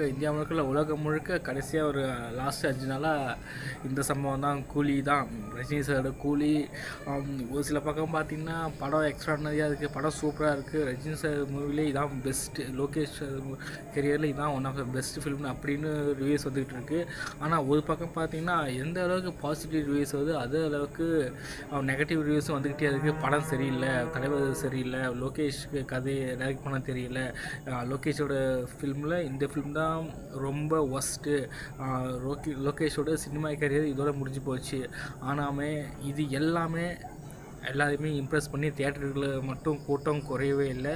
India முழுக்க இல்லை, உலகம் முழுக்க கடைசியாக ஒரு லாஸ்ட் 5 நாளாக இந்த சம்பவம் தான். கூலி தான், ரஜினி சாரோட கூலி. ஒரு சில பக்கம் பார்த்திங்கன்னா படம் எக்ஸ்ட்ரானரியாக இருக்குது, படம் சூப்பராக இருக்குது. ரஜினி சார் மூவிலே இதான் பெஸ்ட்டு, லோகேஷ் கெரியரில் இதான் one of the best film அப்படின்னு ரிவ்யூஸ் வந்துக்கிட்டு இருக்குது. ஆனால் ஒரு பக்கம் பார்த்திங்கன்னா எந்த அளவுக்கு பாசிட்டிவ் ரிவ்யூஸ் வருது, அதே அளவுக்கு நெகட்டிவ் ரிவ்யூஸும் வந்துக்கிட்டே இருக்குது. படம் சரியில்லை, தலைவர் சரியில்லை, லோகேஷ்க்கு கதையை டைரக்ட் பண்ண தெரியல, லோகேஷோட ஃபிலிமில் இந்த ஃபிலிம் தான் ரொம்ப ஒஸ்ட்டு, லோகேஷோட சினிமா கரியர் இதோட முடிஞ்சு போச்சு. ஆனாமே இது எல்லாருமே இம்ப்ரெஸ் பண்ணி தியேட்டர்களில் மட்டும் கூட்டம் குறையவே இல்லை.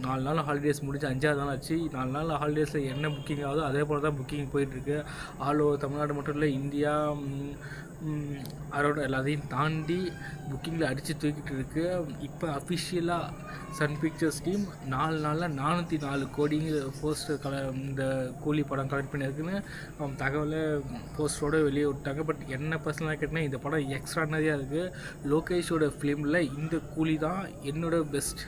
4 நாள் ஹாலிடேஸ் முடிஞ்சு 5ஆவது நாள் ஆச்சு. 4 நாள் ஹாலிடேஸில் என்ன புக்கிங் ஆகுதோ அதே போல் தான் புக்கிங் போயிட்டுருக்கு. ஆல் ஓவர் தமிழ்நாடு மட்டும் இல்லை, இந்தியா அதோட எல்லாத்தையும் தாண்டி புக்கிங்கில் அடித்து தூக்கிட்டு இருக்கு. இப்போ அஃபிஷியலாக சன் பிக்சர்ஸ் டீம் 4 நாளில் 404 கோடிங்கிற போஸ்டர் இந்த கூலி படம் கலெக்ட் பண்ணியிருக்குன்னு தகவலை போஸ்டரோடு வெளியே விட்டாங்க. பட் என்ன பர்சனலாக கேட்டிங்கன்னா இந்த படம் எக்ஸ்ட்ரானரியாக இருக்குது. லோகேஷோட ஃபிலிமில் இந்த கூலி தான் என்னோட பெஸ்ட்.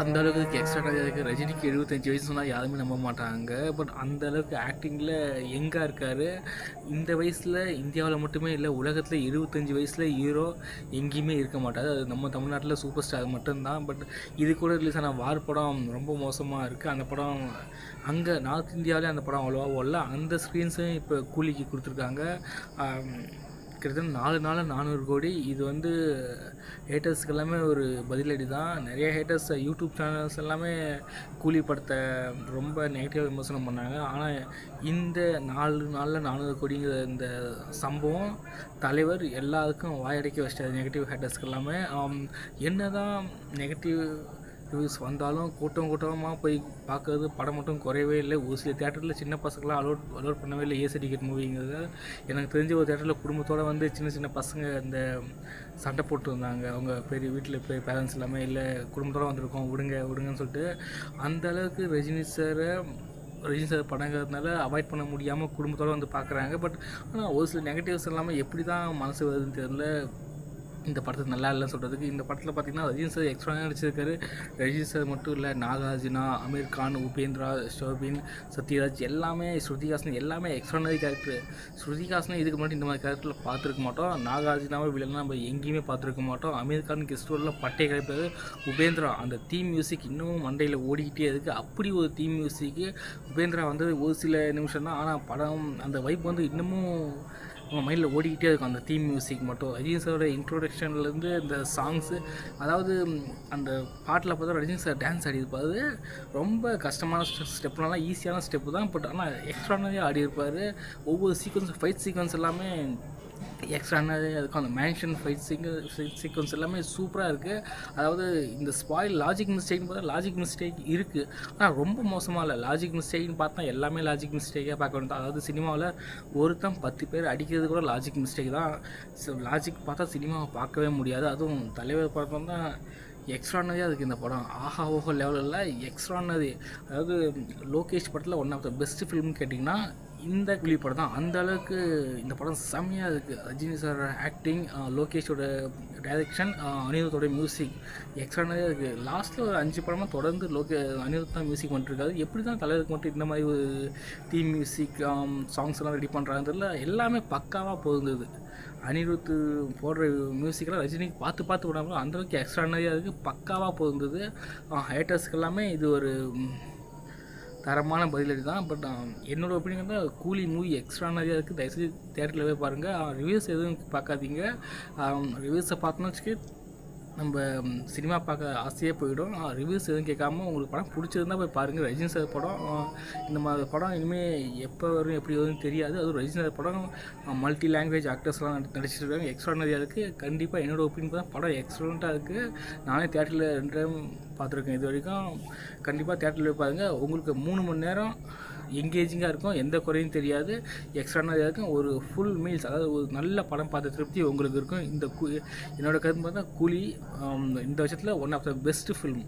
அந்த அளவுக்கு எக்ஸ்ட்ரானரியாக இருக்குது. ரஜினிக்கு 75 வயசு சொன்னால் யாருமே நம்ப மாட்டாங்க. பட் அந்த அளவுக்கு ஆக்டிங்கில் எங்கே இருக்கார். இந்த வயசில் இந்தியாவில் மட்டுமே இல்லை, உலகத்தில் 25 வயசில் ஹீரோ எங்கேயுமே இருக்க மாட்டார். அது நம்ம தமிழ்நாட்டில் சூப்பர் ஸ்டார் மட்டும்தான். பட் இது கூட ரிலீஸ் ஆன வார் படம் ரொம்ப மோசமாக இருக்குது. அந்த படம் அங்கே நார்த் இந்தியாவிலே அந்த படம் அவ்வளோவா ஓடல. அந்த ஸ்க்ரீன்ஸும் இப்போ கூலிக்கு கொடுத்துருக்காங்க. கிட்டத்தட்ட 4 நாளில் 400 கோடி. இது ஹேட்டர்ஸ்க்கு எல்லாமே ஒரு பதிலடி தான். நிறைய ஹேட்டர்ஸ் யூடியூப் சேனல்ஸ் எல்லாமே கூலி படத்தை ரொம்ப நெகட்டிவாக விமர்சனம் பண்ணாங்க. ஆனால் இந்த 4 நாளில் 400 கோடிங்கிற இந்த சம்பவம் தலைவர் எல்லாருக்கும் வாயடைக்க வச்சிட்டாரு, நெகட்டிவ் ஹேட்டர்ஸ்க்கு எல்லாமே. என்ன தான் நெகட்டிவ் ரிவ்யூஸ் வந்தாலும் கூட்டமாக போய் பார்க்குறது படம் மட்டும் குறையவே இல்லை. ஒரு சில தேட்டரில் சின்ன பசங்களாம் அலோட் பண்ணவே இல்லை ஏசி டிக்கெட் மூவிங்கிறது. எனக்கு தெரிஞ்ச ஒரு தேட்டரில் குடும்பத்தோடு சின்ன பசங்க இந்த சண்டை போட்டு வந்தாங்க. அவங்க பெரிய வீட்டில் பேரண்ட்ஸ் எல்லாமே இல்லை, குடும்பத்தோடு வந்திருக்கோம், விடுங்கன்னு சொல்லிட்டு. அந்த அளவுக்கு ரஜினி சார் படங்கிறதுனால அவாய்ட் பண்ண முடியாமல் குடும்பத்தோடு வந்து பார்க்குறாங்க. பட் ஆனால் ஒரு சில நெகட்டிவ்ஸ் எல்லாமே எப்படி தான் மனசு வருதுன்னு தெரியல. இந்த படத்துக்கு நல்லா இல்லைன்னு சொல்கிறதுக்கு. இந்த படத்தில் பார்த்திங்கன்னா ரஜினி சார் எக்ஸ்ட்ரா நடிச்சிருக்காரு. ரஜினி சார் மட்டும் இல்லை, நாகார்ஜுனா, அமீர் கான், உபேந்திரா, ஷோபின், சத்யராஜ் எல்லாமே, ஸ்ருதிஹாசன் எல்லாமே எக்ஸ்ட்ரானரி கேரக்டர். ஸ்ருதிஹாசனை இதுக்கு முன்னாடி இந்த மாதிரி கேரக்டரில் பார்த்துருக்க மாட்டோம். நாகார்ஜுனாவை வில்லனா நம்ம எங்கேயுமே பார்த்துருக்க மாட்டோம். அமீர் கான் கெஸ்ட் ரோலில் பட்டையை கிடைப்பாரு. உபேந்திரா அந்த தீம் மியூசிக் இன்னும் மண்டையில் ஓடிக்கிட்டே இருக்குது. அப்படி ஒரு தீம் மியூசிக்கு உபேந்திரா ஒரு சில நிமிஷம் தான், ஆனால் படம் அந்த வைப் இன்னமும் உங்கள் மைண்டில் ஓடிக்கிட்டே இருக்கும். அந்த தீம் மியூசிக் மட்டும் ரஜினி சாரோட இன்ட்ரோடக்ஷன்லேருந்து இந்த சாங்ஸு, அதாவது அந்த பாட்டில் பார்த்தா ரஜினி சார் டான்ஸ் ஆடியிருப்பார். ரொம்ப கஷ்டமான ஸ்டெப்னாலாம் ஈஸியான ஸ்டெப்பு தான். பட் ஆனால் எக்ஸ்ட்ரானரியாக ஆடியிருப்பார். ஒவ்வொரு ஃபைட் சீக்வன்ஸ் எல்லாமே எக்ஸ்ட்ரானரியாக இருக்கும். அந்த மேன்ஷன் ஃபைட் சீக்வன்ஸ் எல்லாமே சூப்பராக இருக்குது. அதாவது இந்த ஸ்பாயில் லாஜிக் மிஸ்டேக்னு பார்த்தா லாஜிக் மிஸ்டேக் இருக்குது, ஆனால் ரொம்ப மோசமாக இல்லை. லாஜிக் மிஸ்டேக்னு பார்த்தா எல்லாமே லாஜிக் மிஸ்டேக்காக பார்க்க வேண்டியது. அதாவது சினிமாவில் ஒருத்தன் 10 பேர் அடிக்கிறது கூட லாஜிக் மிஸ்டேக் தான். லாஜிக் பார்த்தா சினிமாவை பார்க்கவே முடியாது. அதுவும் தலைவர் படம் தான் எக்ஸ்ட்ரானரியாக இருக்குது இந்த படம். ஆஹா ஓஹோ லெவலில் எக்ஸ்ட்ரானரி. அதாவது லோகேஷ் படத்தில் ஒன் ஆஃப் த பெஸ்ட் ஃபிலிம்னு கேட்டிங்கன்னா இந்த கூலி படம் தான். அந்த அளவுக்கு இந்த படம் செம்மையாக இருக்குது. ரஜினி சார் ஆக்டிங், லோகேஷோட டைரக்ஷன், அனிருத்தோட மியூசிக் எக்ஸ்ட்ரானரியாக இருக்குது. லாஸ்ட்டில் ஒரு 5 படமாக தொடர்ந்து அனிருத் தான் மியூசிக் பண்ணிட்டுருக்காரு. எப்படி தான் தலைவருக்கு மட்டும் இந்த மாதிரி ஒரு தீம் மியூசிக் சாங்ஸ் எல்லாம் ரெடி பண்ணுறாங்கன்னு தெரியல. எல்லாமே பக்காவாக போகுது. அனிருத் போடுற மியூசிக்கெல்லாம் ரஜினிக்கு பார்த்து விடாமல் அந்தளவுக்கு எக்ஸ்ட்ரானரியாக இருக்குது, பக்காவாக போகுது. ஹேட்டர்ஸ்க்கு எல்லாமே இது ஒரு தரமான பதிலடி தான். பட் என்னோடய ஒப்பீனியன் தான் கூலி மூவி எக்ஸ்ட்ரானரியாக இருக்குது. தயவுசெய்து தேட்டரில் போய் பாருங்கள். ரிவ்யூஸ் எதுவும் பார்க்காதீங்க. ரிவ்யூஸை பார்த்தோன்னு வச்சுக்க நம்ம சினிமா பார்க்க ஆசையே போயிடும். ரிவ்யூஸ் எதுவும் கேட்காம உங்களுக்கு படம் பிடிச்சிருந்தால் போய் பாருங்கள். ரஜினி சார் படம், இந்த மாதிரி படம் இனிமேல் எப்போ வரும் எப்படி வரும்னு தெரியாது. அதுவும் ரஜினி சார் படம் மல்டி லாங்குவேஜ் ஆக்டர்ஸ்லாம் நடிச்சிருக்காங்க, எக்ஸ்ட்ரானரியாக இருக்குது. கண்டிப்பாக என்னோடய ஒப்பீனியன் தான் படம் எக்ஸலண்ட்டாக இருக்குது. நானே தேட்டரில் 2 டைம் பார்த்துருக்கேன் இது வரைக்கும். கண்டிப்பாக தேட்டரில் போய் பாருங்கள். உங்களுக்கு 3 மணி நேரம் எங்கேஜிங்காக இருக்கும், எந்த குறையும் தெரியாது, எக்ஸ்ட்ரானரியாக இருக்கும். ஒரு ஃபுல் மீல்ஸ், அதாவது ஒரு நல்ல படம் பார்த்த திருப்தி உங்களுக்கு இருக்கும். என்னோடய கருத்து பார்த்தா கூலி இந்த வருஷத்தில் one of the best film.